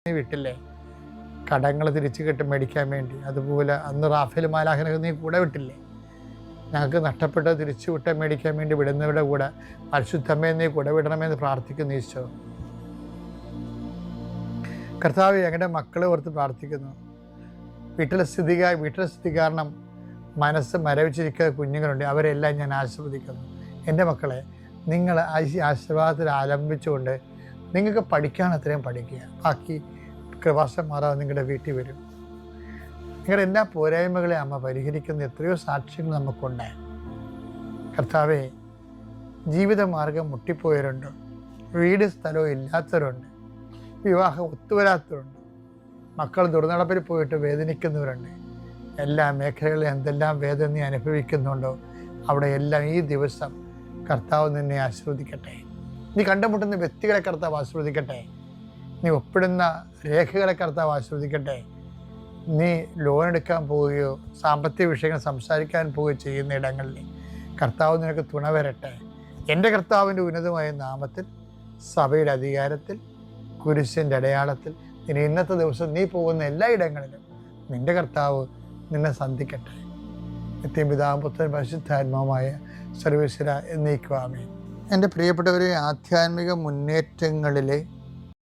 നീ വിട്ടില്ലേ കടങ്ങൾ തിരിച്ചു മേടിക്കാൻ വേണ്ടി? അതുപോലെ അന്ന് റാഫേൽ മാലാഖനൊക്കെ നീ കൂടെ വിട്ടില്ലേ? ഞങ്ങൾക്ക് നഷ്ടപ്പെട്ടത് തിരിച്ചു മേടിക്കാൻ വേണ്ടി വിടുന്നവരുടെ കൂടെ പരിശുദ്ധമേ നീ കൂടെ വിടണമെന്ന് പ്രാർത്ഥിക്കുന്നു ഈശോ. കർത്താവ് ഞങ്ങളുടെ മക്കളെ ഓർത്ത് പ്രാർത്ഥിക്കുന്നു. വീട്ടിലെ സ്ഥിതി കാരണം മനസ്സ് മരവിച്ചിരിക്കുന്ന കുഞ്ഞുങ്ങളുണ്ട്. അവരെല്ലാം ഞാൻ ആശീർവദിക്കുന്നു. എൻ്റെ മക്കളെ, നിങ്ങൾ ആശീർവാദത്തിൽ ആലംബിച്ചുകൊണ്ട് നിങ്ങൾക്ക് പഠിക്കാൻ അത്രയും പഠിക്കുക. ബാക്കി കൃപാസം മാറാതെ നിങ്ങളുടെ വീട്ടിൽ വരും. നിങ്ങളുടെ എല്ലാ പോരായ്മകളെ അമ്മ പരിഹരിക്കുന്ന എത്രയോ സാക്ഷ്യങ്ങൾ നമുക്കുണ്ട്. കർത്താവെ, ജീവിതമാർഗം മുട്ടിപ്പോയവരുണ്ട്, വീട് സ്ഥലവും ഇല്ലാത്തവരുണ്ട്, വിവാഹം ഒത്തുവരാത്തവരുണ്ട്, മക്കൾ ദുർനടപ്പിൽ പോയിട്ട് വേദനിക്കുന്നവരുണ്ട്. എല്ലാ മേഖലകളിലും എന്തെല്ലാം വേദന നീ അനുഭവിക്കുന്നുണ്ടോ അവിടെ എല്ലാം ഈ ദിവസം കർത്താവ് നിന്നെ ആശീർവദിക്കട്ടെ. നീ കണ്ടുമുട്ടുന്ന വ്യക്തികളെ കർത്താവ് ആശീർവദിക്കട്ടെ. നീ ഒപ്പിടുന്ന രേഖകളെ കർത്താവ് ആശീർവദിക്കട്ടെ. നീ ലോൺ എടുക്കാൻ പോവുകയോ സാമ്പത്തിക വിഷയങ്ങൾ സംസാരിക്കാൻ പോവുകയോ ചെയ്യുന്ന ഇടങ്ങളിൽ കർത്താവ് നിനക്ക് തുണ വരട്ടെ. എൻ്റെ കർത്താവിൻ്റെ ഉന്നതമായ നാമത്തിൽ, സഭയുടെ അധികാരത്തിൽ, കുരിശിൻ്റെ അടയാളത്തിൽ ഇനി ഇന്നത്തെ ദിവസം നീ പോകുന്ന എല്ലാ ഇടങ്ങളിലും നിൻ്റെ കർത്താവ് നിന്നെ സന്ധിക്കട്ടെ. നിത്യം പിതാവും പുത്രനും പരിശുദ്ധാത്മാവുമായ സർവേശ്വര എന്നേക്കും ആമേൻ. എൻ്റെ പ്രിയപ്പെട്ടവരെ, ആധ്യാത്മിക മുന്നേറ്റങ്ങളിലെ